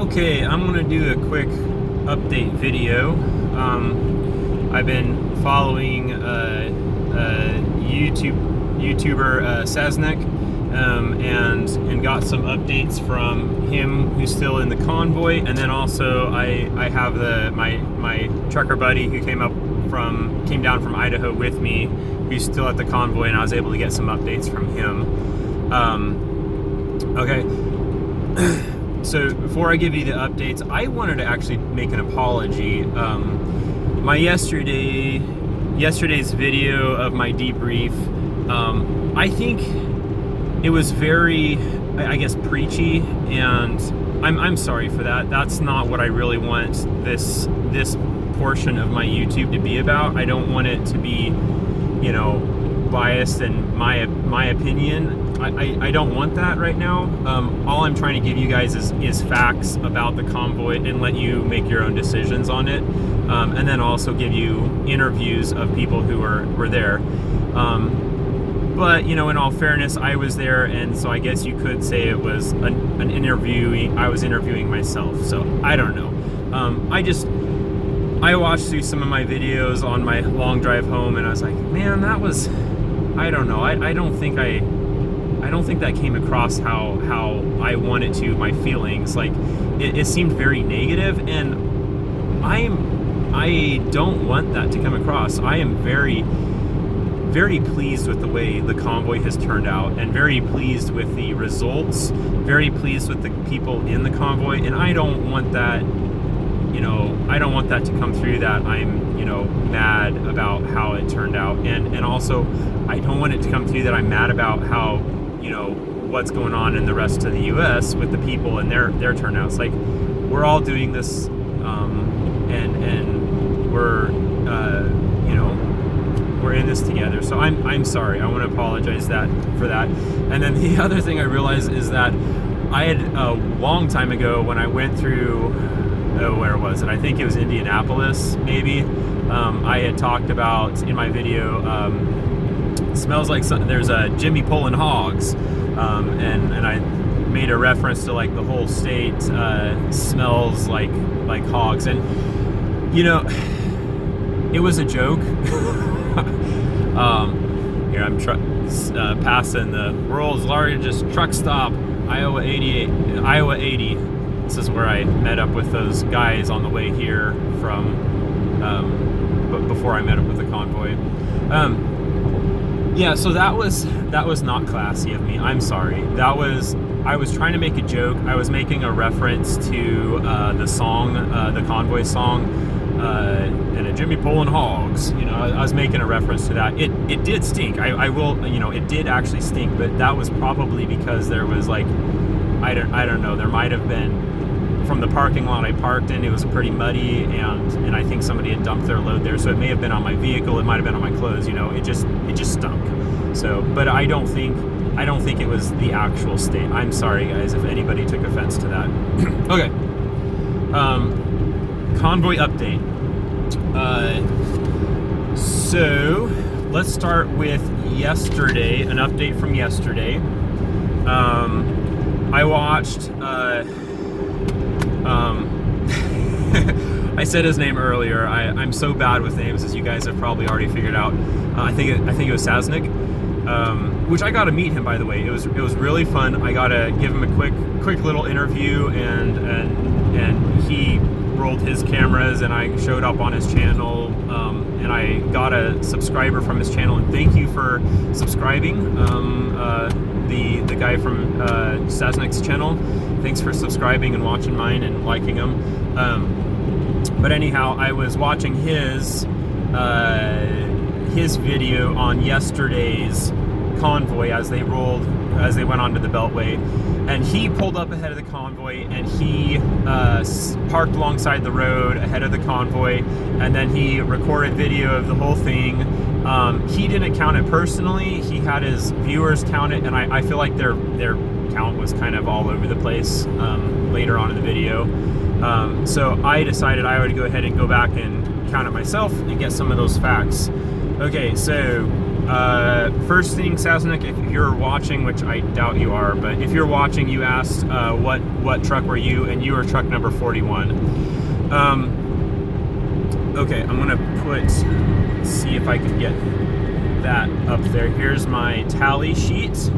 Okay, I'm gonna do a quick update video. I've been following YouTuber Sasnak, and got some updates from him, who's still in the convoy, and then also I have my trucker buddy who came down from Idaho with me, who's still at the convoy, and I was able to get some updates from him. Okay. So before I give you the updates, I wanted to actually make an apology. My yesterday's video of my debrief, I think it was very, I guess, preachy, and I'm sorry for that. That's not what I really want this portion of my YouTube to be about. I don't want it to be, biased in my opinion. I don't want that right now. All I'm trying to give you guys is facts about the convoy and let you make your own decisions on it, and then also give you interviews of people who were there. But in all fairness, I was there, and so I guess you could say it was an interview. I was interviewing myself, so I don't know. I watched through some of my videos on my long drive home, and I was like, man, that was, I don't know. I don't think that came across how I wanted to. My feelings, like, it seemed very negative, and I don't want that to come across. I am very, very pleased with the way the convoy has turned out, and very pleased with the results, very pleased with the people in the convoy, and I don't want that, I don't want that to come through that I'm, mad about how it turned out, and also I don't want it to come through that I'm mad about how, what's going on in the rest of the U.S. with the people and their turnouts. Like, we're all doing this, and we're, we're in this together. So I'm sorry. I want to apologize for that. And then the other thing I realized is that I had a long time ago, when I went through, where was it? I think it was Indianapolis, maybe. I had talked about in my video, smells like there's a Jimmy pulling hogs, and I made a reference to, like, the whole state smells like hogs, and it was a joke. Here I'm passing the world's largest truck stop, Iowa 80. This is where I met up with those guys on the way here from, before I met up with the convoy. Yeah, so that was not classy of me. I'm sorry. I was trying to make a joke. I was making a reference to the song, the convoy song, and a Jimmy pulling hogs. I was making a reference to that. It did stink. I will, it did actually stink, but that was probably because there was, like, I don't know. There might have been, from the parking lot I parked in, it was pretty muddy, and I think somebody had dumped their load there, so it may have been on my vehicle, it might have been on my clothes, it just stunk. So, but I don't think it was the actual state. I'm sorry, guys, if anybody took offense to that. Okay. Convoy update. So let's start with yesterday, an update from yesterday. I watched, I said his name earlier. I'm so bad with names, as you guys have probably already figured out. I think it was Sasnak, which I got to meet him, by the way. It was really fun. I got to give him a quick little interview, and he rolled his cameras, and I showed up on his channel, and I got a subscriber from his channel, and thank you for subscribing. The guy from Sasnak's channel, thanks for subscribing and watching mine and liking them. But anyhow, I was watching his video on yesterday's convoy as they went onto the Beltway, and he pulled up ahead of the convoy, and he parked alongside the road ahead of the convoy, and then he recorded video of the whole thing. He didn't count it personally. He had his viewers count it, and I feel like their count was kind of all over the place later on in the video. So I decided I would go ahead and go back and count it myself and get some of those facts. Okay, so First thing, Sasnak, if you're watching, which I doubt you are, but if you're watching, you asked what truck were you, and you were truck number 41. Okay, I'm gonna see if I can get that up there. Here's my tally sheet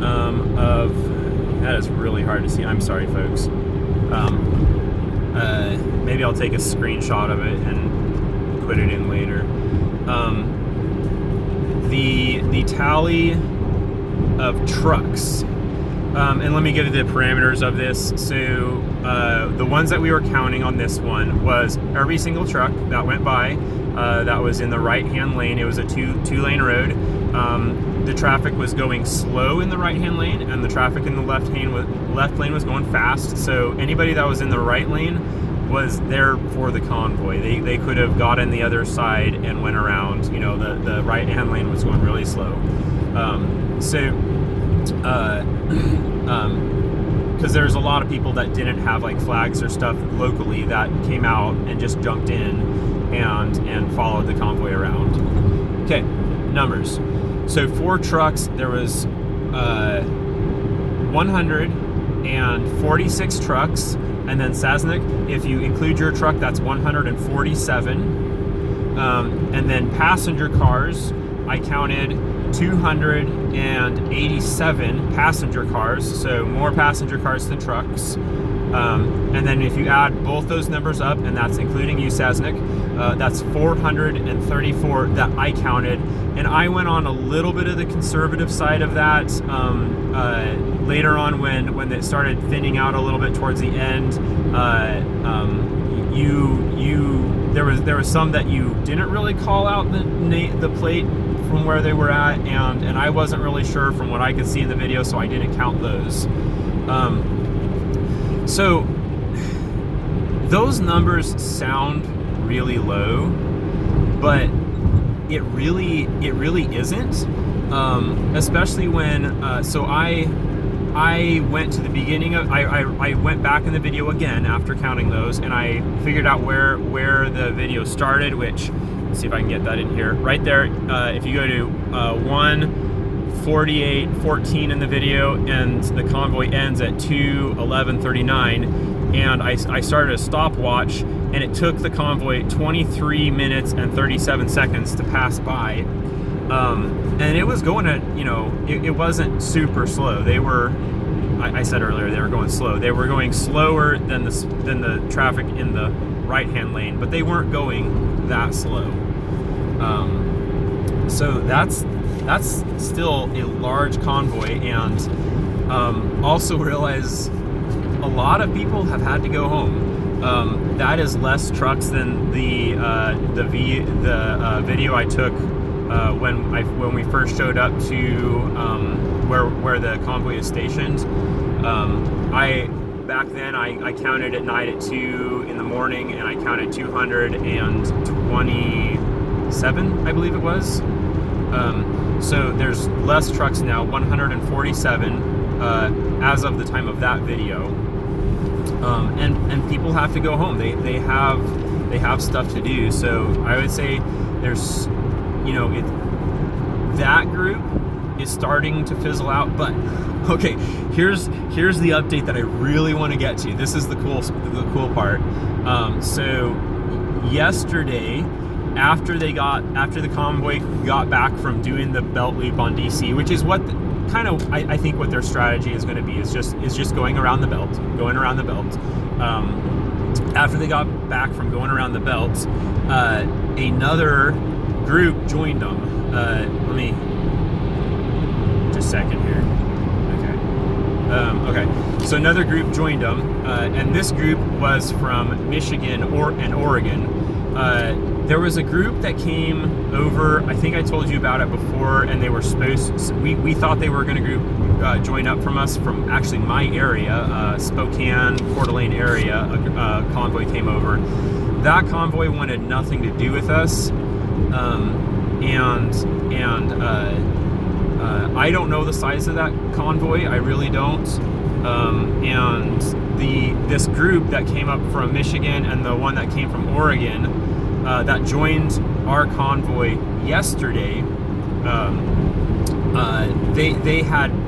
that is really hard to see. I'm sorry, folks. Maybe I'll take a screenshot of it and put it in later. The tally of trucks, and let me give you the parameters of this. So the ones that we were counting on this one was every single truck that went by that was in the right-hand lane. It was a two-lane road. The traffic was going slow in the right-hand lane, and the traffic in the left lane was going fast. So anybody that was in the right lane was there for the convoy. They could have got in the other side and went around. You know, the right-hand lane was going really slow. Because there's a lot of people that didn't have like flags or stuff locally that came out and just jumped in and followed the convoy around. Okay, numbers. So 4 trucks, there was 146 trucks, and then Sasnak, if you include your truck, that's 147. And then passenger cars, I counted 287 passenger cars, so more passenger cars than trucks. And then if you add both those numbers up, and that's including you, Sasnak, that's 434 that I counted. And I went on a little bit of the conservative side of that later on when it started thinning out a little bit towards the end. There was some that you didn't really call out the plate from where they were at, and I wasn't really sure from what I could see in the video, so I didn't count those. So those numbers sound really low, but it really isn't. Especially when so I went to the beginning of I went back in the video again after counting those, and I figured out where the video started, which, let's see if I can get that in here. Right there, if you go to 1:48:14 in the video, and the convoy ends at 2:11:39, and I started a stopwatch, and it took the convoy 23 minutes and 37 seconds to pass by. And it was going at, it wasn't super slow. They were, I said earlier, they were going slow. They were going slower than the traffic in the right-hand lane, but they weren't going that slow. So that's still a large convoy, and also realize a lot of people have had to go home. That is less trucks than the video I took when we first showed up to where the convoy is stationed. Back then I counted at night at 2 in the morning, and I counted 227, I believe it was. So there's less trucks now, 147 as of the time of that video. And people have to go home. They have stuff to do. So I would say there's, that group is starting to fizzle out. But okay, here's the update that I really want to get to. This is the cool part. So yesterday, after the convoy got back from doing the belt loop on DC, which is what I think what their strategy is going to be, is just going around the belt. After they got back from going around the belt, another group joined them. Let me just a second here. Okay. So another group joined them, and this group was from Michigan and Oregon. There was a group that came over. I think I told you about it before, and they were we thought they were going to join up from us from actually my area, Spokane, Coeur d'Alene area. A convoy came over. That convoy wanted nothing to do with us, and I don't know the size of that convoy. I really don't. And this group that came up from Michigan and the one that came from Oregon, that joined our convoy yesterday,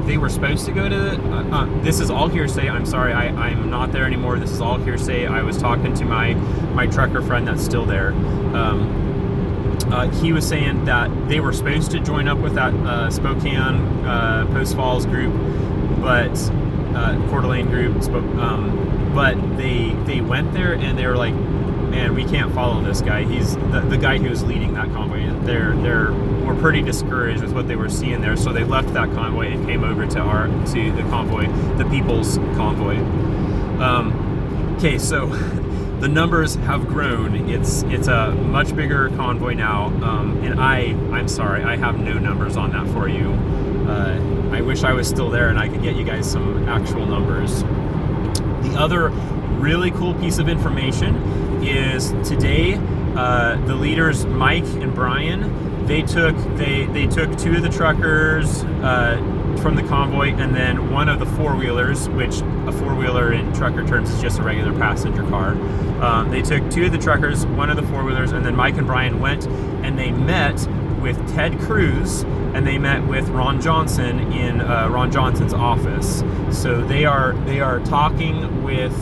They were supposed to go to. This is all hearsay. I'm sorry, I'm not there anymore. This is all hearsay. I was talking to my trucker friend that's still there. He was saying that they were supposed to join up with that Spokane Post Falls group, but Coeur d'Alene group. But they went there and they were like, man, we can't follow this guy. He's the guy who was leading that convoy. We're pretty discouraged with what they were seeing there, so they left that convoy and came over to the convoy, the People's Convoy. Okay, so the numbers have grown. It's a much bigger convoy now, and I'm sorry, I have no numbers on that for you. I wish I was still there and I could get you guys some actual numbers. The other really cool piece of information is today, the leaders Mike and Brian, they took two of the truckers from the convoy, and then one of the four-wheelers, which a four-wheeler in trucker terms is just a regular passenger car. They took two of the truckers, one of the four-wheelers, and then Mike and Brian went and they met with Ted Cruz, and they met with Ron Johnson in Ron Johnson's office. So they are talking with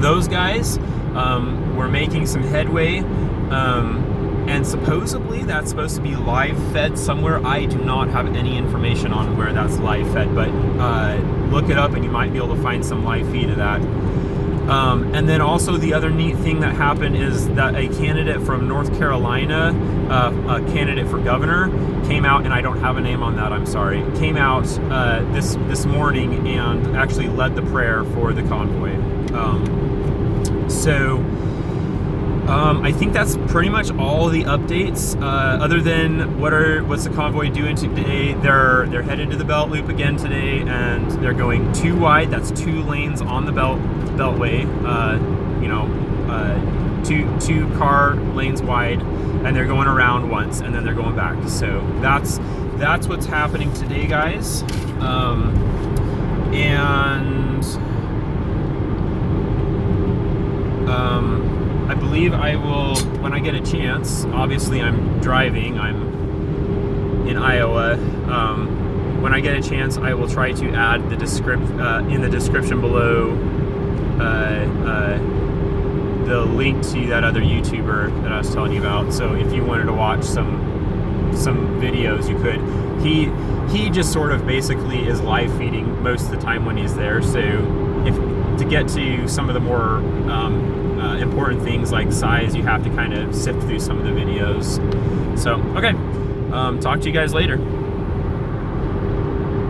those guys. We're making some headway, and supposedly that's supposed to be live fed somewhere. I do not have any information on where that's live fed, but look it up and you might be able to find some live feed of that. And then also the other neat thing that happened is that a candidate from North Carolina, a candidate for governor, came out, and I don't have a name on that, I'm sorry, came out this morning and actually led the prayer for the convoy. I think that's pretty much all the updates, other than what's the convoy doing today. They're headed to the Belt Loop again today, and they're going 2 wide. That's 2 lanes on the Beltway, two car lanes wide, and they're going around once and then they're going back. So that's what's happening today, guys. I believe I will, when I get a chance, obviously I'm driving, I'm in Iowa, when I get a chance I will try to add in the description below the link to that other YouTuber that I was telling you about. So if you wanted to watch some videos, you could. He just sort of basically is live feeding most of the time when he's there, so to get to some of the more important things like size, you have to kind of sift through some of the videos. So, okay, talk to you guys later.